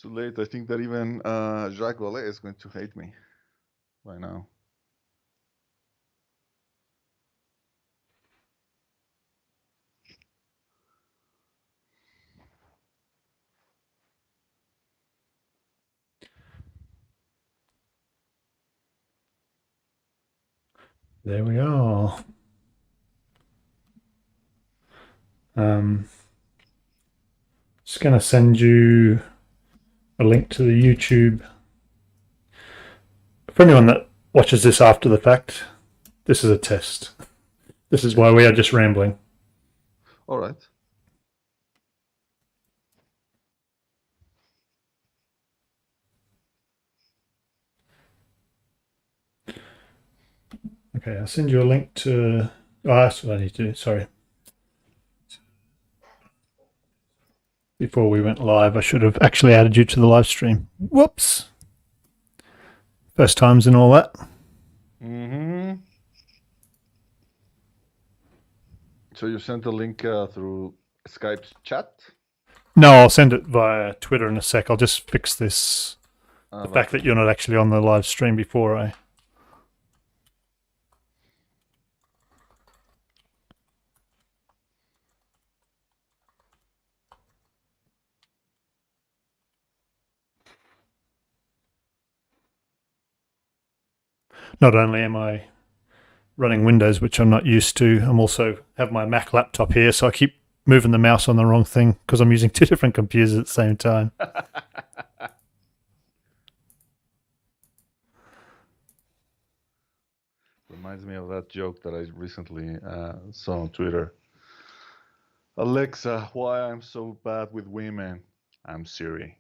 Too late. I think that even Jacques Vallée is going to hate me by now. There we are. Just going to send you a link to the YouTube. For anyone that watches this after the fact, this is a test. This is why we are just rambling. All right. Okay, I'll send you a link to. Oh, that's what I need to do. Sorry. Before we went live, I should have actually added you to the live stream. Whoops. First times and all that. Mm-hmm. So you sent the link through Skype's chat? No, I'll send it via Twitter in a sec. I'll just fix this. The fact Okay. that you're not actually on the live stream before I. Not only am I running Windows, which I'm not used to, I'm also have my Mac laptop here, so I keep moving the mouse on the wrong thing because I'm using two different computers at the same time. Reminds me of that joke that I recently saw on Twitter. Alexa, why I'm so bad with women? I'm Siri.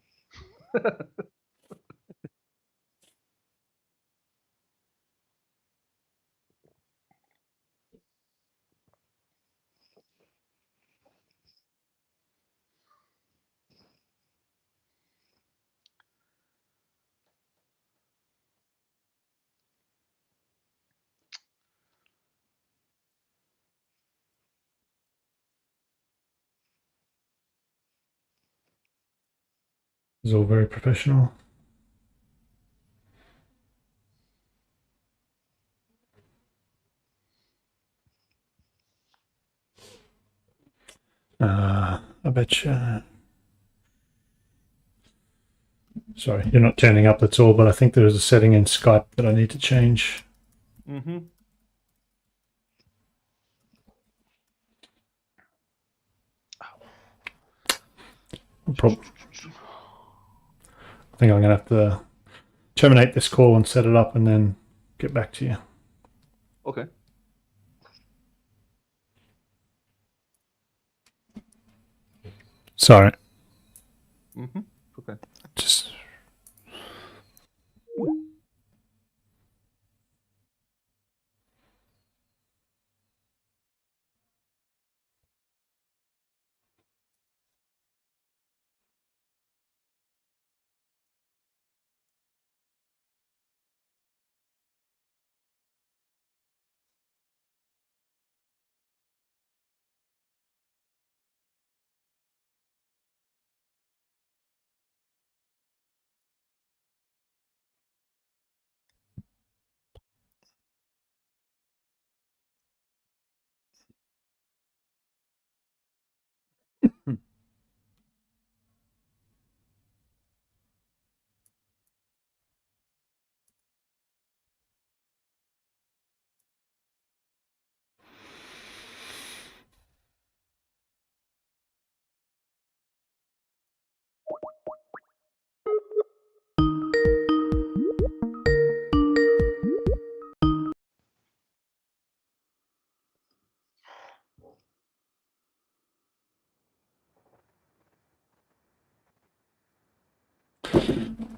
It's all very professional. I bet you. Sorry, you're not turning up, that's all, but I think there is a setting in Skype that I need to change. Mm-hmm. I think I'm going to have to terminate this call and set it up and then get back to you. Okay. Sorry. Mm-hmm. Okay. Just.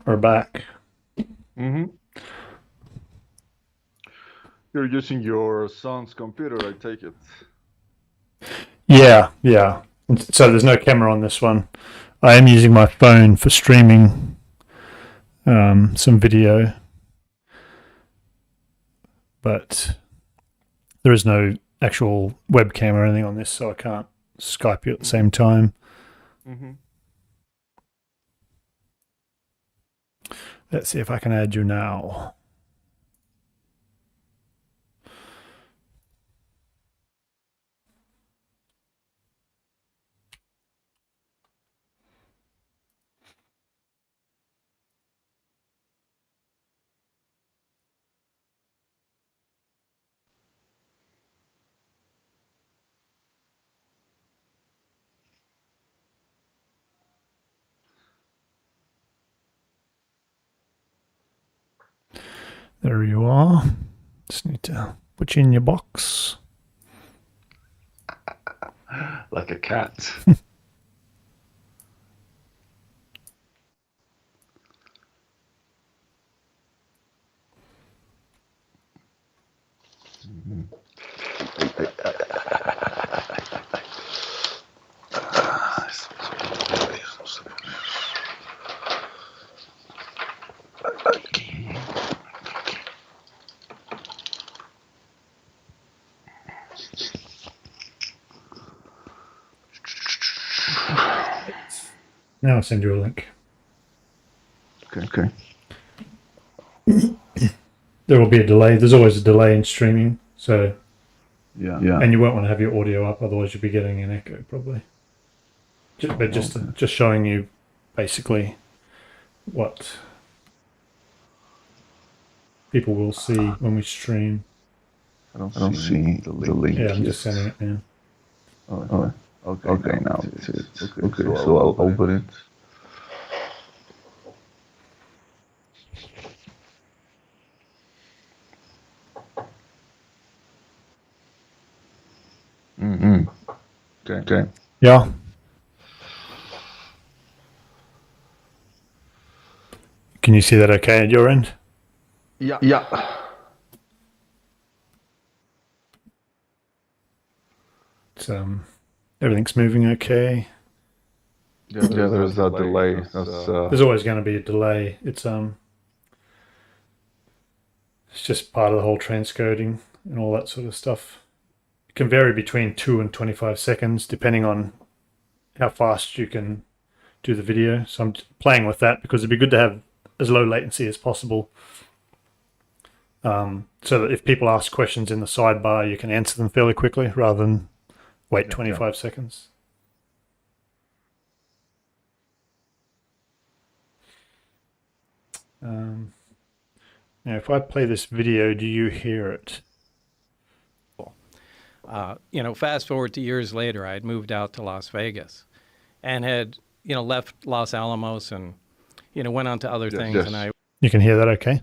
We're back. Mm-hmm. You're using your son's computer, I take it. Yeah. So there's no camera on this one. I am using my phone for streaming some video, but there is no actual webcam or anything on this, so I can't Skype you at the same time. Mm-hmm. Let's see if I can add you now. There you are. Just need to put you in your box. Like a cat. Now I'll send you a link. Okay. There will be a delay. There's always a delay in streaming. So, Yeah. and you won't want to have your audio up, otherwise you'll be getting an echo probably. But just showing you basically what people will see when we stream. I don't see the link. Yeah, I'm just sending it now. Oh, okay, now it's okay. So I'll open it. Okay. Yeah. Can you see that okay at your end? Yeah. It's, everything's moving okay. Yeah, there's a delay. There's always going to be a delay. It's just part of the whole transcoding and all that sort of stuff. It can vary between 2 and 25 seconds depending on how fast you can do the video. So I'm playing with that because it'd be good to have as low latency as possible. So that if people ask questions in the sidebar, you can answer them fairly quickly rather than wait 25 seconds. Now, if I play this video, do you hear it? Fast forward to years later, I had moved out to Las Vegas and had, left Los Alamos and, went on to other things. Yes. And You can hear that okay?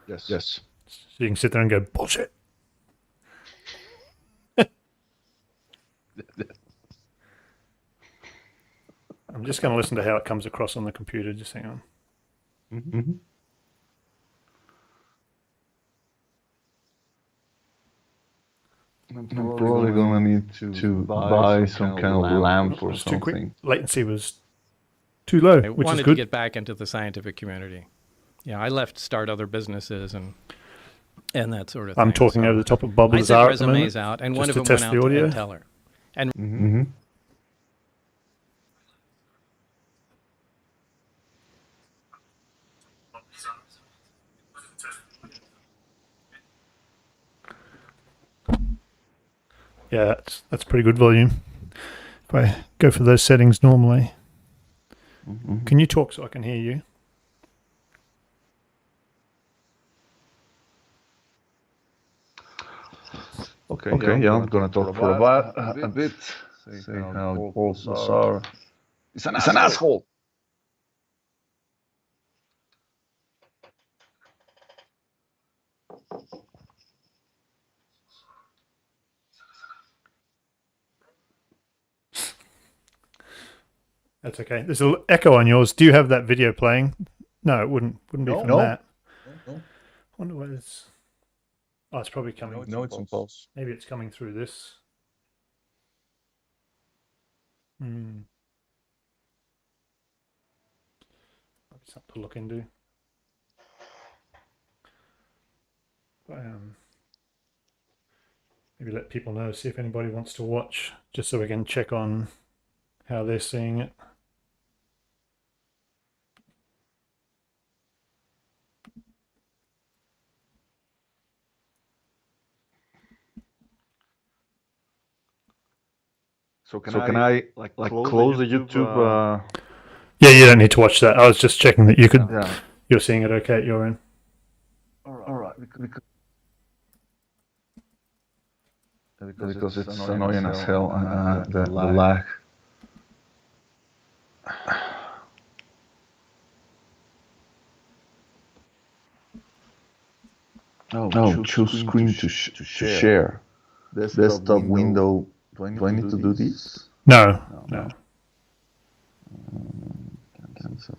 Yes. So you can sit there and go, bullshit. I'm just going to listen to how it comes across on the computer. Just hang on. Mm-hmm. I'm probably gonna need to buy some kind of lamp or It was too quick. something. Latency was too low, I which wanted is good. to get back into the scientific community. I left to start other businesses and that sort of thing. I'm talking over the top of Bob I Lazar sent at the moment, resumes out, and just one of to them test went the out audio. to Teller. And Mm-hmm. Yeah, that's pretty good volume. If I go for those settings normally, can you talk so I can hear you? Okay, yeah, I'm gonna talk for a bit. Say how Paul Lazar is an asshole. That's okay. There's an echo on yours. Do you have that video playing? No, it wouldn't be from that. No. I wonder where it's. Oh, it's probably coming. No, it's on pulse. Maybe it's coming through this. Maybe something to look into. But, maybe let people know, see if anybody wants to watch, just so we can check on how they're seeing it. So can I like close the YouTube? Yeah, you don't need to watch that. I was just checking that you could. Yeah. You're seeing it okay at your end. All right. Because it's annoying as hell. The lag. Oh, choose screen to share. Desktop window. Do I need to do this? No. Cancel.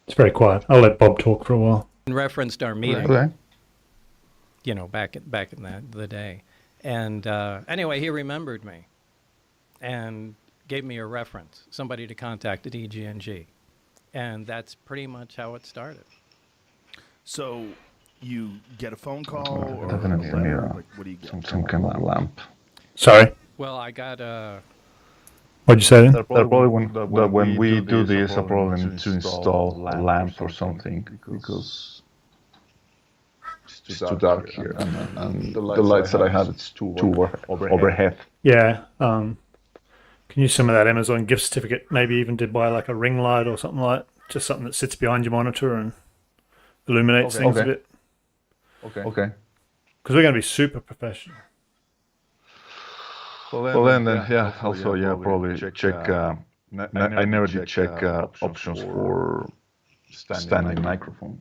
It's very quiet. I'll let Bob talk for a while. Referenced our meeting. Okay. Back in the day, and anyway, he remembered me, and gave me a reference, somebody to contact at EG&G, and that's pretty much how it started. So you get a phone call or Definitely a letter? Like, what do you get? Some kind of lamp. Sorry. Well, I got a. What'd you say then? Probably when we do this, I probably need to install a lamp or something because it's too dark here, and the lights that I have, it's too overhead. Yeah. Can use some of that Amazon gift certificate. Maybe even to buy like a ring light or something like just something that sits behind your monitor and illuminates things a bit. Okay. Because we're going to be super professional. Well then, yeah. Also, yeah, probably check. I never did check options for standing microphone.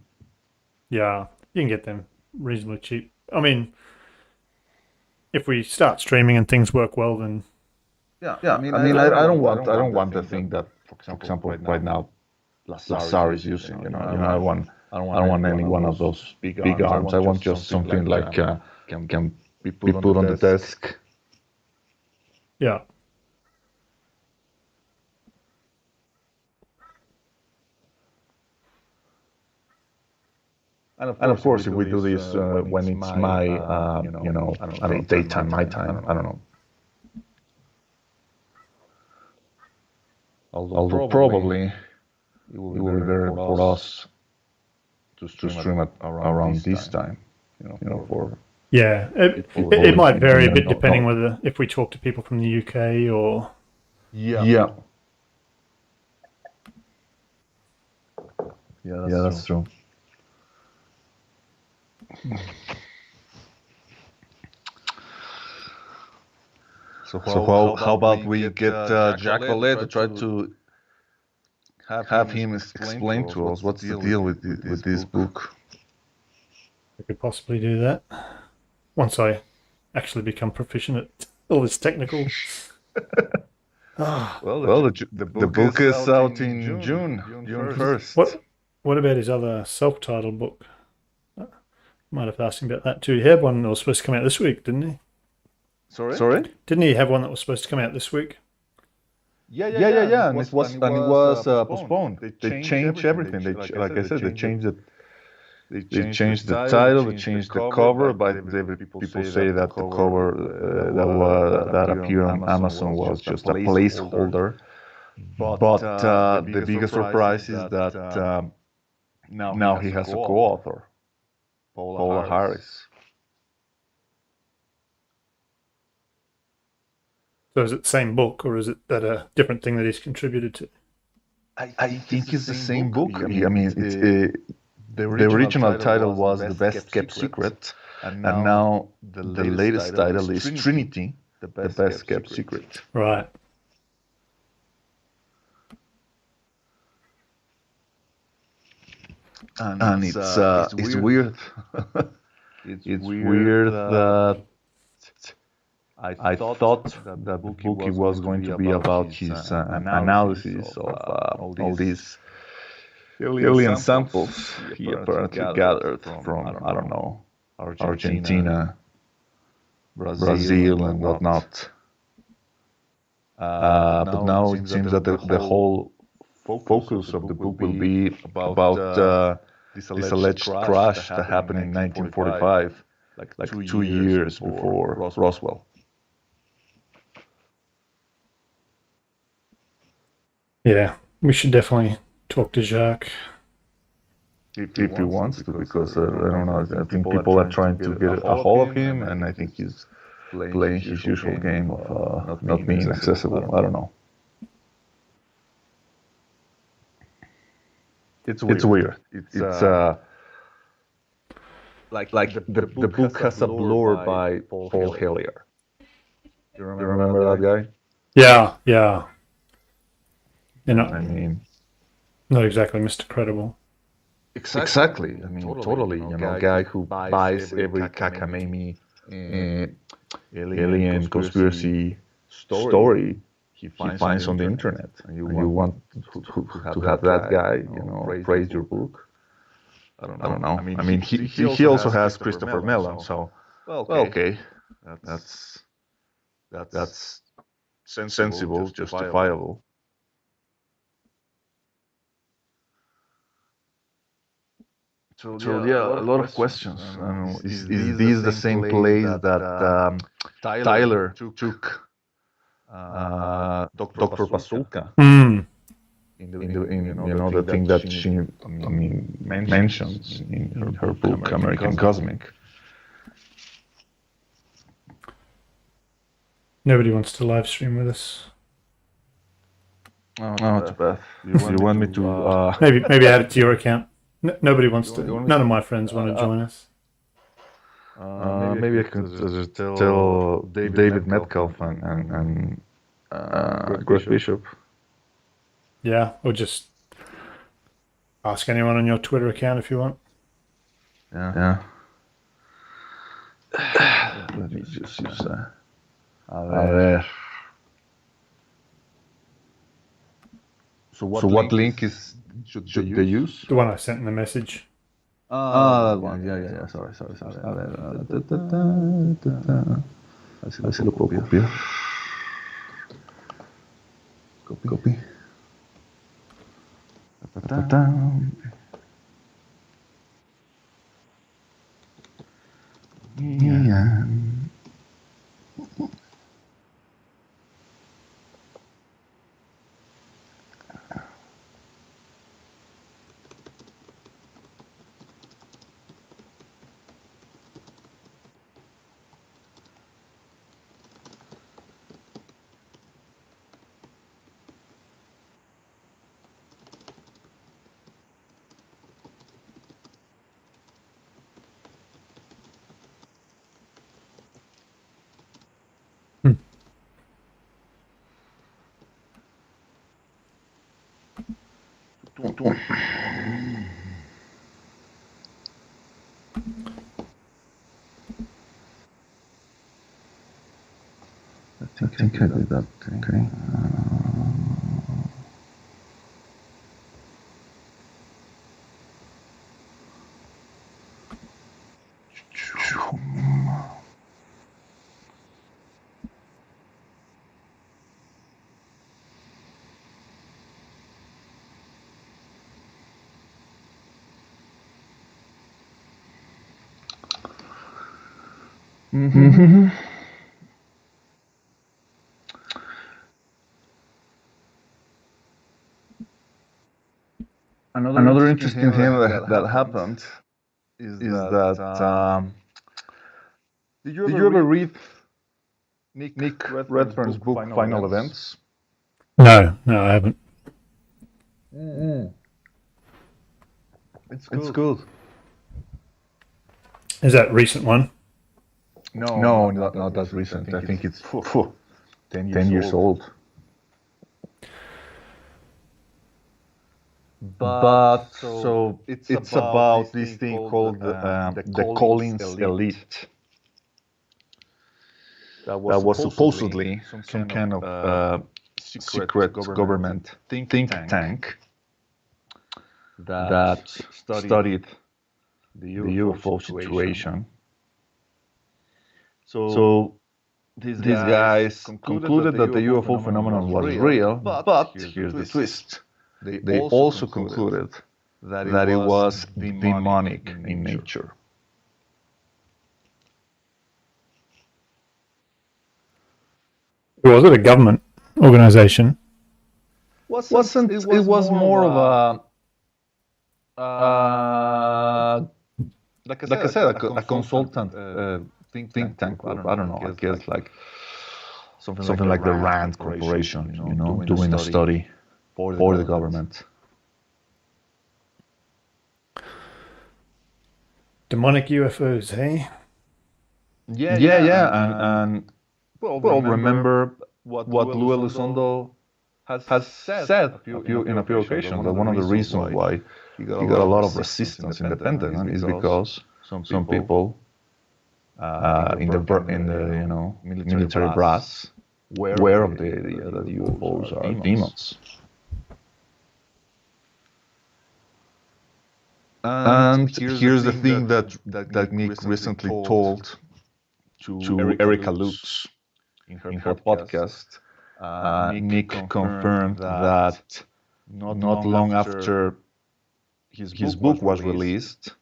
Yeah, you can get them reasonably cheap. I mean, if we start streaming and things work well, then Yeah. I mean, I don't want the thing that, for example, right now, Lazar is using. You know, I don't want any one of those big arms. I want just something like can be put on the desk. yeah. And of course, if we do this when it's my, I don't know, daytime, my time, I don't know. Although probably it will be better for us to stream it around this time, for. Yeah, it might vary a bit depending whether if we talk to people from the UK or. Yeah, that's true. So how about we get Jack Valet to try to have him explain to us what's the deal with this book? We could possibly do that once I actually become proficient at all this technical. Well, the book is out in June 1st. What about his other self-titled book? Might have asked him about that too. He had one that was supposed to come out this week, didn't he? Sorry? Didn't he have one that was supposed to come out this week? Yeah. And it was postponed. They changed everything. Like I said, they changed it. They changed the title. They changed the cover. But people say that the cover that appeared on Amazon was just a placeholder. But the biggest surprise is that now he has a co-author, Paula Harris. So is it the same book, or is it that a different thing that he's contributed to? I think it's the same book. I mean, it's the original title was The Best Kept Secret, and now the latest title is Trinity, The Best Kept Secret. Right. And it's weird. It's weird that I thought that the book was going to be about his analysis of all these alien samples he apparently gathered from, I don't know, Argentina, Brazil, and whatnot. But now it seems that the whole focus of the book will be about this alleged crash that happened in 1945, like 2 years before Roswell. Yeah, we should definitely talk to Jacques. If he wants to, because I don't know, I think people are trying to get a hold of him, and I think he's playing his usual game of not being accessible. I don't know. It's weird. It's like the book has a blur by Paul Hellyer. You remember that guy? Yeah. You know, I mean, not exactly Mr. Credible. exactly. I mean, totally. You know, a guy who buys every cockamamie alien conspiracy story he finds on the internet, and you want to have that guy, praise your book. I don't know. I mean, he also has Christopher Mellon, so okay, that's sensible, justifiable. So yeah, a lot of questions. I don't know, is this the same place that Tyler took Dr. Bazooka in the thing that she mentions in her book American Cosmic? Nobody wants to live stream with us. Oh, it's Beth. You want me to maybe add it to your account. Nobody wants to. None of my friends want to join us. Maybe I could just tell David Metcalf and Greg Bishop. Yeah, or just ask anyone on your Twitter account if you want. Yeah. Let me just use that. A ver. So what link should they use? The one I sent in the message. That one. Yeah. Sorry. Así lo puedo copiar. Copy. Yeah. I think I did that. Okay. Mm-hmm. Another interesting thing that happened is that did you ever read Nick Redfern's book Final Events? No, I haven't. It's good. Is that a recent one? No, not that recent. I think it's 10 years old. But so it's about this thing called the Collins Elite. That was supposedly some kind of secret government think tank that studied the UFO situation. So these guys concluded that the UFO phenomenon was real, but here's the twist. They also concluded that it was demonic in nature. Was it a government organization? Wasn't it was more of a like I said, a consultant think tank group. I don't know. I guess like something like the Rand Corporation, doing a study for the government. Demonic UFOs, hey? Yeah. And well, remember what Lou Elizondo has said in a few occasions that one of the reasons why he got a lot of resistance in the Pentagon is because some people in the military brass aware of the idea that UFOs are demons. And here's the thing that Nick recently told to Erica Lux in her podcast. Nick confirmed that not long after his book was released,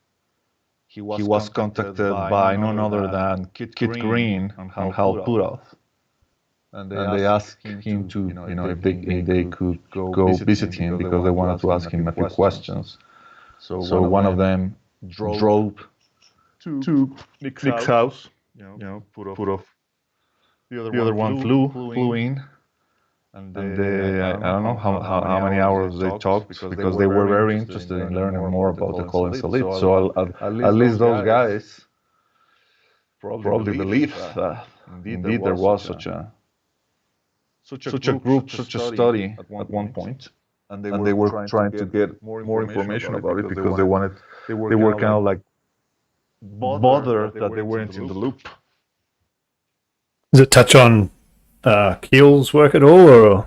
he was contacted by none other than Kit Green and Hal Puthoff. And they asked him to, if they could go visit him because they wanted to ask him a few questions. So one of them drove to Nick's house. Puthoff. The other one flew in. And I don't know how many hours they talked because they were very interested in learning more about the Collins elite. So at least those guys probably believe that indeed there was such a group, such a study at one point, and they were trying to get more information about it because they were kind of like bothered that they weren't in the loop. Does it touch on Keel's work at all, or?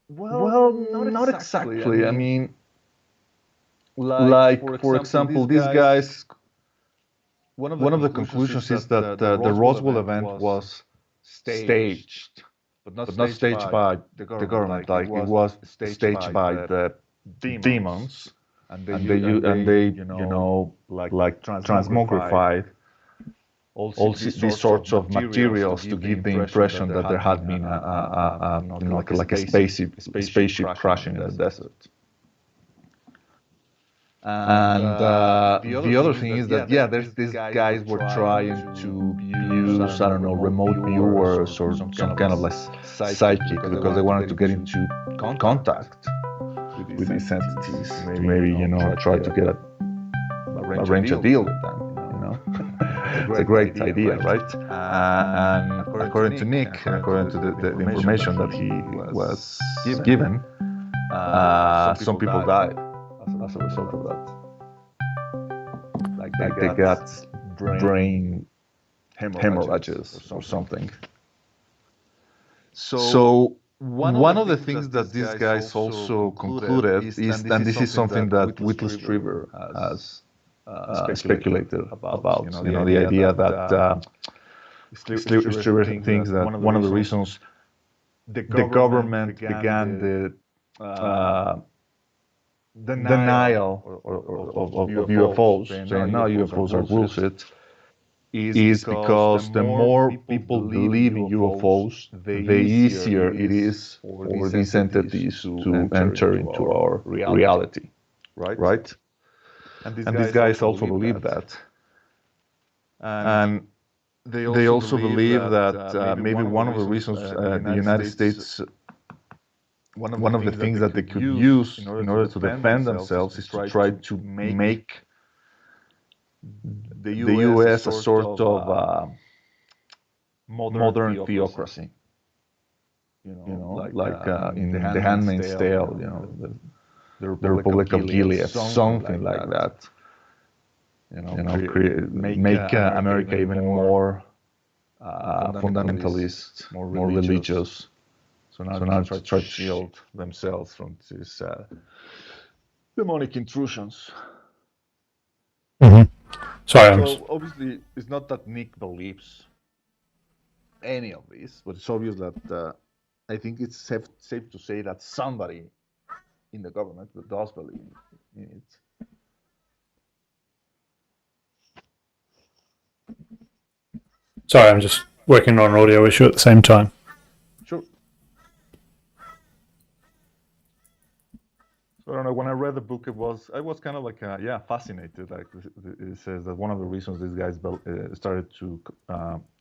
Well, not exactly. I mean, like for example, these guys. One of the conclusions is that the Roswell event was staged, but not staged by the government. Like it was staged by the demons, and they like transmogrified all these sorts of materials to give the impression that there had been like a spaceship crashing in the desert. And the other thing is that there's these guys were trying to use remote viewers or some kind of like psychic because they wanted to get into contact with these entities to maybe try to get arrange a deal with them. It's a great idea, right? And according to Nick, according to the information that he was given, some people died as a result of that. Like they got brain hemorrhages or something. So one of the things that these guys also concluded is, and this is something that Whitley Strieber has speculated about, the idea that Strieber thinks that one of the reasons the government began the denial of UFOs, saying no, UFOs are bullshit, is because the more people believe in UFOs, the easier it is for these entities to enter into our reality, right? And these guys also believe that. And they also believe that maybe one of the reasons the United States, one of the things that they could use in order to defend themselves is to try to make the U.S. a sort of modern theocracy. Like in The Handmaid's Tale, the Republic of Gilead, something like that. Make America even more fundamentalists, more religious. So now they try to shield themselves from these demonic intrusions. Mm-hmm. Sorry. So obviously, it's not that Nick believes any of this, but it's obvious that I think it's safe to say that somebody in the government does believe in it. Sorry, I'm just working on an audio issue at the same time. Sure. So I don't know. When I read the book, I was kind of like fascinated. Like it says that one of the reasons these guys started to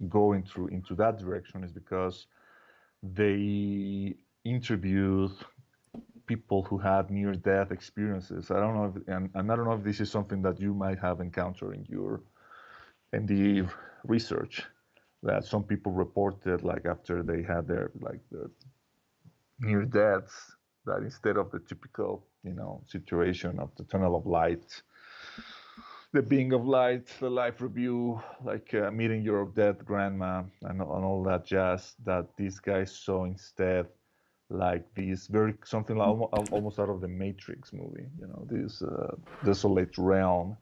go into that direction is because they interviewed people who had near-death experiences. I don't know, and I don't know if this is something that you might have encountered in your MD research, that some people reported, like after they had their near deaths, that instead of the typical situation of the tunnel of light, the being of light, the life review, like meeting your dead grandma and all that jazz, that these guys saw instead like this something like almost out of the Matrix movie, this desolate realm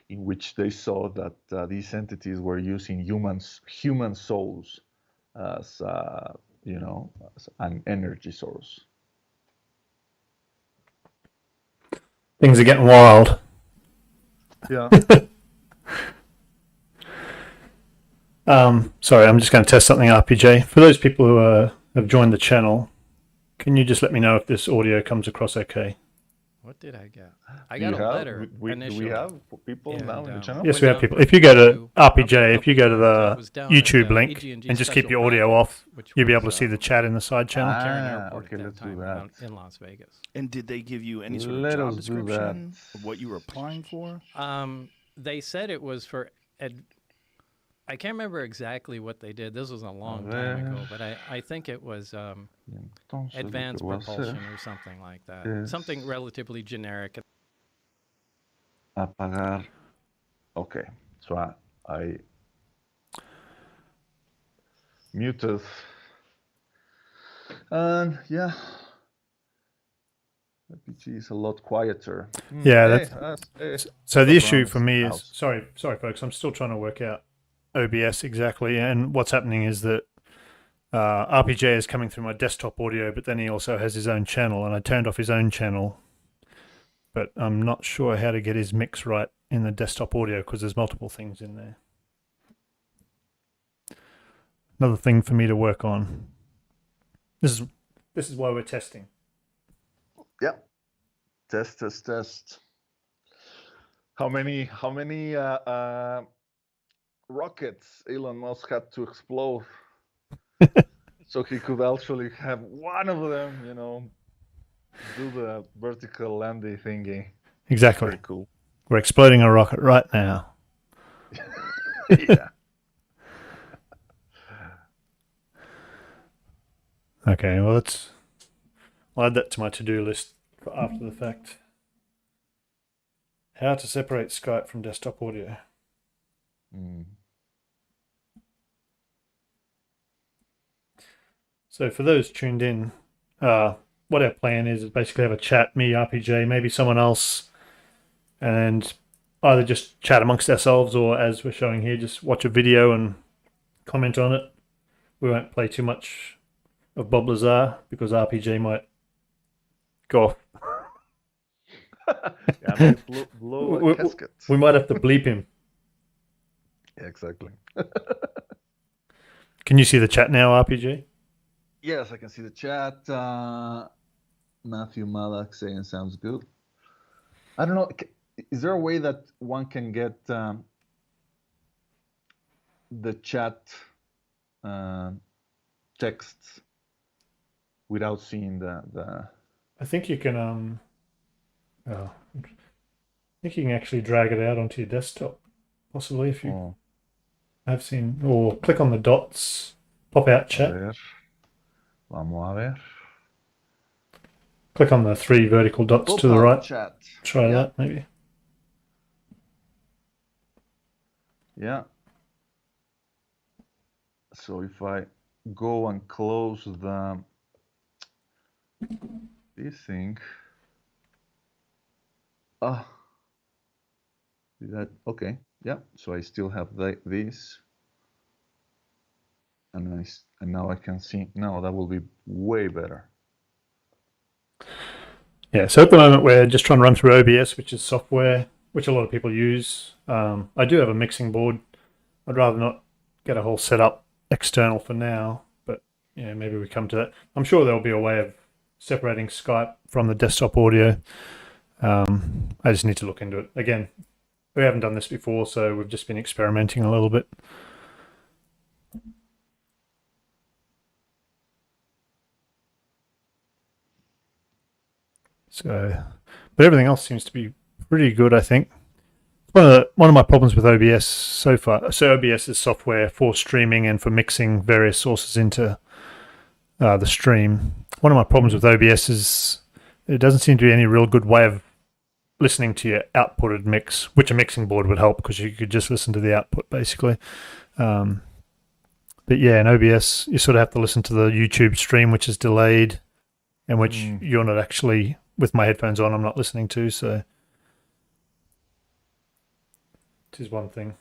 in which they saw that these entities were using human souls as as an energy source. Things are getting wild. Yeah. Sorry, I'm just going to test something, RPJ. For those people who have joined the channel, can you just let me know if this audio comes across okay? What did I get? I got a letter initially. Do we have people now in the channel? Yes, we have people. If you go to RPJ, if you go to the YouTube link and just keep your audio off, you'll be able to see the chat in the side channel. Okay, let's do that. In Las Vegas. And did they give you any sort of job description of what you were applying for? They said it was for I can't remember exactly what they did. This was a long time ago, but I think it was advanced propulsion or something like that. Yes. Something relatively generic. Apagar. Okay, so I muted. And yeah, RPG is a lot quieter. Yeah. So the issue for me is, sorry, folks, I'm still trying to work out OBS exactly, and what's happening is that RPJ is coming through my desktop audio, but then he also has his own channel, and I turned off his own channel, but I'm not sure how to get his mix right in the desktop audio because there's multiple things in there. Another thing for me to work on. This is why we're testing. Yep. Test. How many rockets Elon Musk had to explode so he could actually have one of them, do the vertical landing thingy. Exactly. Very cool. We're exploding a rocket right now. Yeah. Okay, well, I'll add that to my to-do list for after the fact. How to separate Skype from desktop audio. So for those tuned in, what our plan is basically have a chat, me, RPJ, maybe someone else, and either just chat amongst ourselves or, as we're showing here, just watch a video and comment on it. We won't play too much of Bob Lazar because RPJ might go off. Yeah, blow a casket. We might have to bleep him. Yeah, exactly. Can you see the chat now, RPG? Yes, I can see the chat. Matthew Malak saying sounds good. I don't know. Is there a way that one can get the chat texts without seeing the? I think you can. I think you can actually drag it out onto your desktop, possibly if you have seen, or click on the dots, pop out chat. Vamos a ver. Click on the 3 vertical dots to the right. Chat. Try that, maybe. Yeah. So if I go and close this thing, did that? Okay, yeah. So I still have this, and now I can see. Now that will be way better. Yeah, so at the moment we're just trying to run through OBS, which is software which a lot of people use. I do have a mixing board. I'd rather not get a whole setup external for now, but yeah, maybe we come to that. I'm sure there'll be a way of separating Skype from the desktop audio. I just need to look into it. Again, we haven't done this before, so we've just been experimenting a little bit. So, but everything else seems to be pretty good, I think. One of my problems with OBS so far. So OBS is software for streaming and for mixing various sources into the stream. One of my problems with OBS is it doesn't seem to be any real good way of listening to your outputted mix, which a mixing board would help because you could just listen to the output basically. But yeah, in OBS you sort of have to listen to the YouTube stream, which is delayed, and which you're not actually, with my headphones on, I'm not listening to. So it is one thing.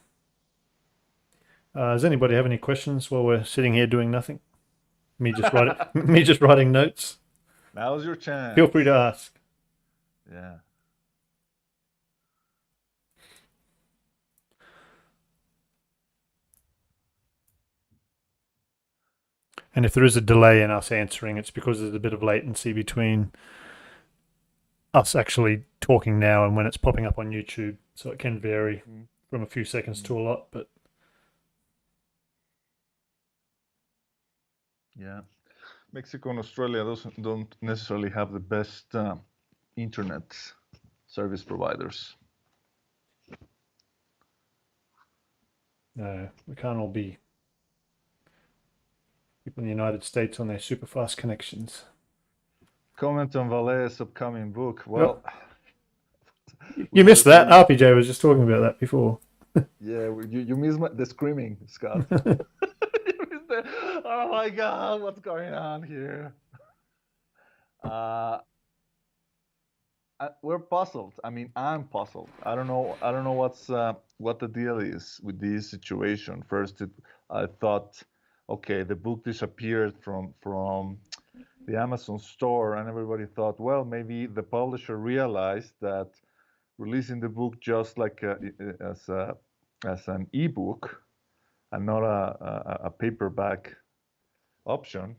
Does anybody have any questions while we're sitting here doing nothing? Me just writing notes. Now's your chance. Feel free to ask. Yeah. And if there is a delay in us answering, it's because there's a bit of latency between us actually talking now and when it's popping up on YouTube. So it can vary from a few seconds to a lot, but yeah, Mexico and Australia don't necessarily have the best internet service providers. no, we can't all be people in the United States on their super fast connections. Comment on Valle's upcoming book. Well, you missed that. RPJ was just talking about that before. Yeah, you missed the screaming, Scott. You missed oh my God, what's going on here? We're puzzled. I mean, I'm puzzled. I don't know what the deal is with this situation. First, I thought, okay, the book disappeared from the Amazon store, and everybody thought, well, maybe the publisher realized that releasing the book just like as an ebook and not a paperback option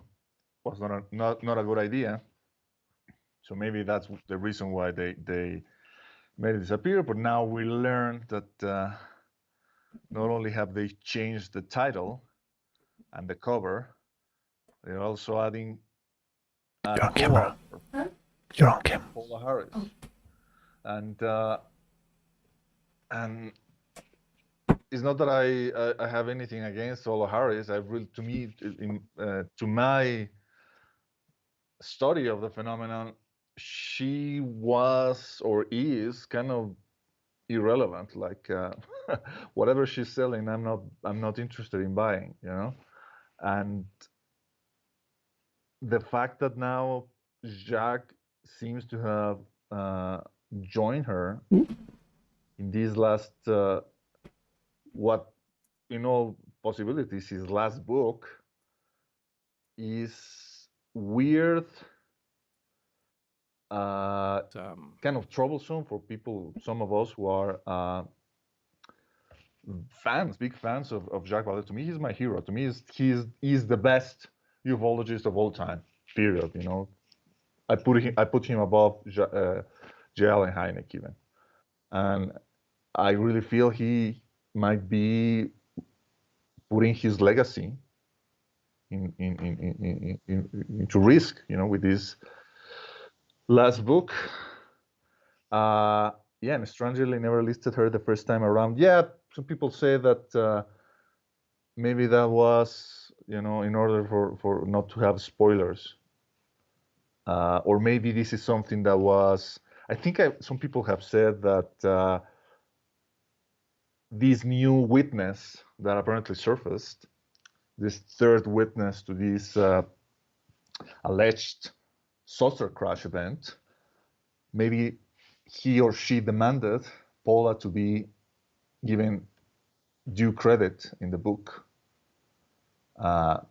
was not a good idea. So maybe that's the reason why they made it disappear. But now we learned that not only have they changed the title and the cover, they're also adding You're on camera. You're on camera. Paula Harris. And it's not that I have anything against Paula Harris. To my study of the phenomenon, she was or is kind of irrelevant. Like whatever she's selling, I'm not interested in buying. And the fact that now Jacques seems to have joined her in these last what in all possibilities his last book is weird, kind of troublesome for people, some of us who are big fans of Jacques Vallée. To me, he's my hero. To me, he's the best ufologist of all time, period. I put him above J. Allen Hynek even. And I really feel he might be putting his legacy into risk, with this last book. Yeah, and strangely never listed her the first time around. Yeah, some people say that maybe that was, in order for not to have spoilers. Or maybe this is something that was, I think some people have said that this new witness that apparently surfaced this third witness to this alleged saucer crash event, maybe he or she demanded Paula to be given due credit in the book. That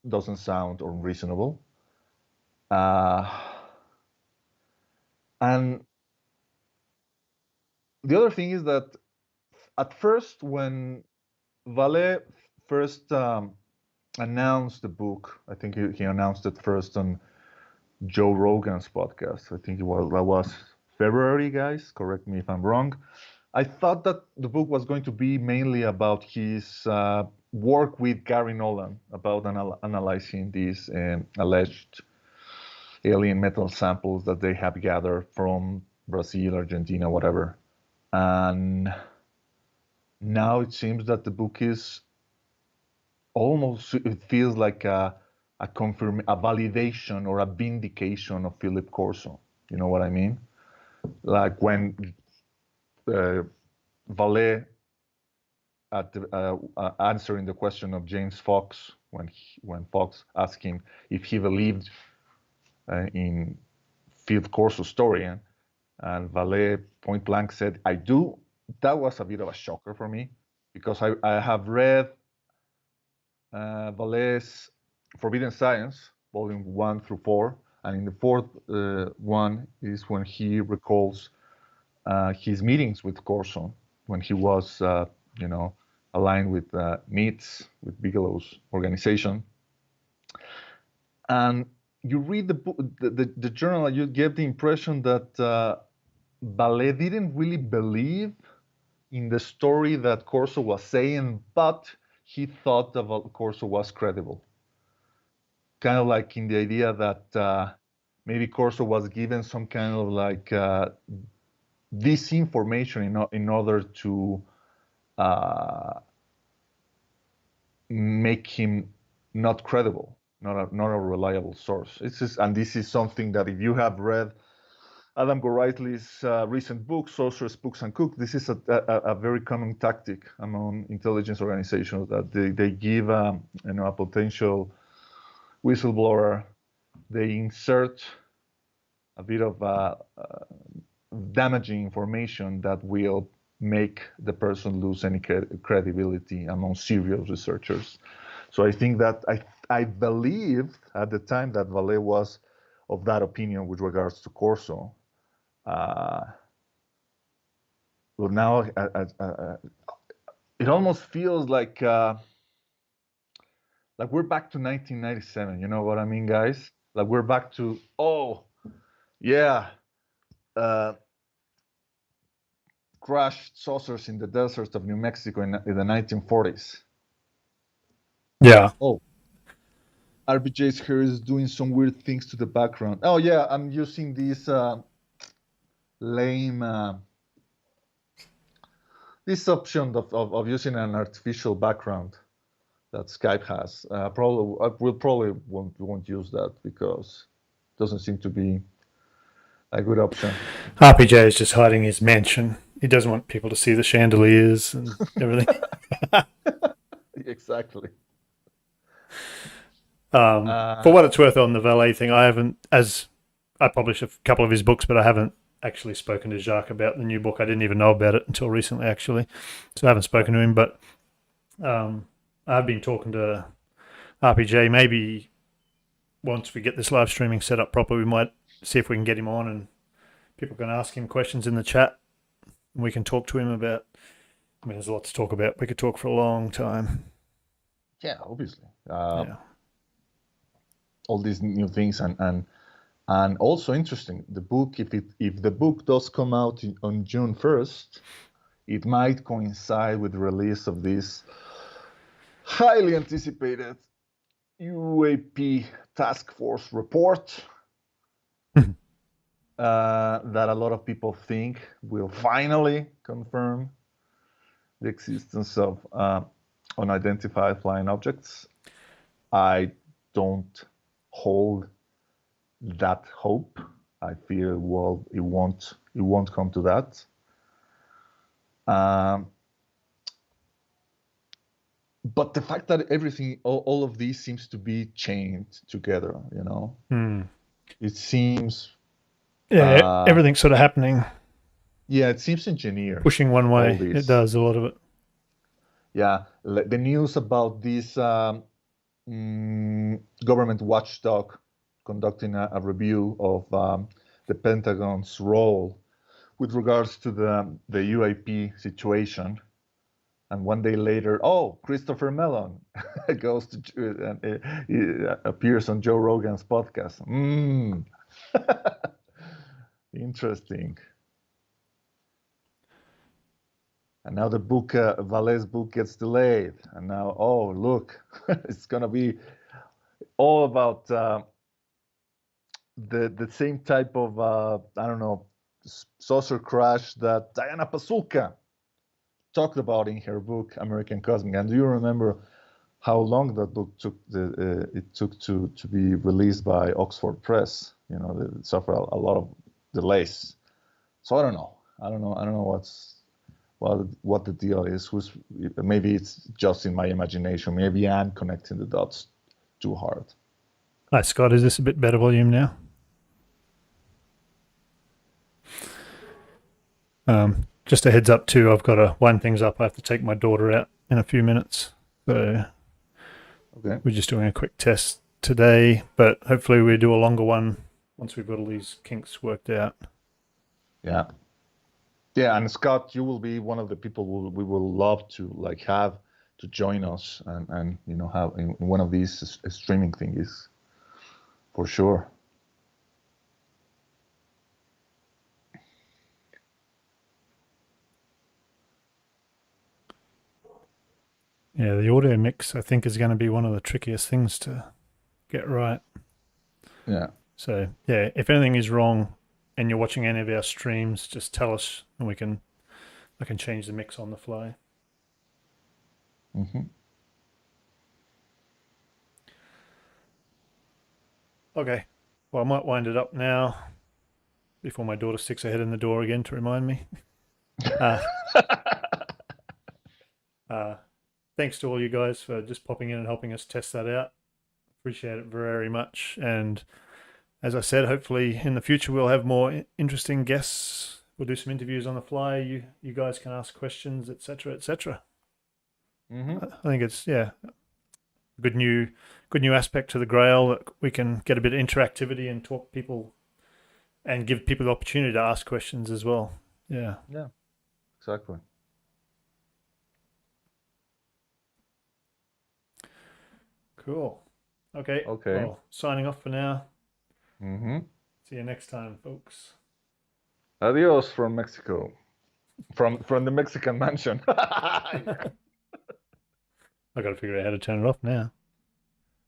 doesn't sound unreasonable. And the other thing is that at first, when Vallée first announced the book, I think he announced it first on Joe Rogan's podcast. I think that was February, guys. Correct me if I'm wrong. I thought that the book was going to be mainly about his work with Gary Nolan, about analyzing these alleged alien metal samples that they have gathered from Brazil, Argentina, whatever. And now it seems that the book is almost, it feels like a validation or a vindication of Philip Corso. You know what I mean? Like when Vallée, at answering the question of James Fox, when Fox asked him if he believed in Philip Corso's story, and Vallée point blank said, "I do." That was a bit of a shocker for me, because I have read Vallée's Forbidden Science, volume 1 through 4, and in the fourth one is when he recalls his meetings with Corso when he was, aligned with MITS, with Bigelow's organization. And you read the book, the journal, you get the impression that Vallée didn't really believe in the story that Corso was saying, but he thought that Corso was credible. Kind of like in the idea that maybe Corso was given some kind of like disinformation in order to make him not credible, not a reliable source. And this is something that if you have read Adam Gorightly's recent book, Sorcerers, Spooks, and Cook, this is a very common tactic among intelligence organizations, that they give a potential whistleblower, they insert a bit of damaging information that will make the person lose any credibility among serious researchers. So I think that I believed at the time that Vallée was of that opinion with regards to Corso. But now it almost feels like we're back to 1997. You know what I mean, guys? Like we're back to, crashed saucers in the deserts of New Mexico in the 1940s. Yeah. Oh, RBJ's hair is doing some weird things to the background. Oh yeah, I'm using this lame this option of using an artificial background that Skype has. We'll probably won't use that because it doesn't seem to be a good option. RPJ is just hiding his mansion. He doesn't want people to see the chandeliers and everything. Exactly. For what it's worth, on the Vallée thing, I haven't, as I published a couple of his books, but I haven't actually spoken to Jacques about the new book. I didn't even know about it until recently, actually. So I haven't spoken to him, but I've been talking to RPJ. Maybe once we get this live streaming set up properly, we might see if we can get him on and people can ask him questions in the chat and we can talk to him about, I mean, there's a lot to talk about. We could talk for a long time. Yeah, obviously. All these new things and also interesting, the book, if the book does come out on June 1st, it might coincide with the release of this highly anticipated UAP task force report that a lot of people think will finally confirm the existence of unidentified flying objects. I don't hold that hope. I fear it won't come to that. but the fact that everything, all of these seems to be chained together, it seems. Yeah, everything's sort of happening. Yeah, it seems engineered. Pushing one way, it does a lot of it. Yeah, the news about this government watchdog conducting a review of the Pentagon's role with regards to the UAP situation. And one day later, Christopher Mellon goes to appears on Joe Rogan's podcast. Interesting. And now the book, Valle's book, gets delayed. And now, look, it's gonna be all about the same type of saucer crash that Diana Pasulka talked about in her book American Cosmic. And do you remember how long that book took to be released by Oxford Press? It suffered a lot of delays. So I don't know what the deal is. Maybe it's just in my imagination. Maybe I'm connecting the dots too hard. Hi Scott, is this a bit better volume now? Just a heads up too, I've got to wind things up. I have to take my daughter out in a few minutes. So okay. We're just doing a quick test today, but hopefully we do a longer one once we've got all these kinks worked out. Yeah. Yeah, and Scott, you will be one of the people we will love to have to join us and have in one of these streaming thingies, for sure. Yeah, the audio mix, I think, is going to be one of the trickiest things to get right. Yeah. So, yeah, if anything is wrong and you're watching any of our streams, just tell us and I can change the mix on the fly. Mm-hmm. Okay. Well, I might wind it up now before my daughter sticks her head in the door again to remind me. Thanks to all you guys for just popping in and helping us test that out. Appreciate it very much. And as I said, hopefully in the future we'll have more interesting guests. We'll do some interviews on the fly. You guys can ask questions, etc., etc. Mm-hmm. I think it's good new aspect to the Grail that we can get a bit of interactivity and talk people and give people the opportunity to ask questions as well. Yeah. Yeah. Exactly. Cool. Okay. Well, signing off for now. Mm-hmm. See you next time, folks. Adios from Mexico. From the Mexican mansion. I got to figure out how to turn it off now.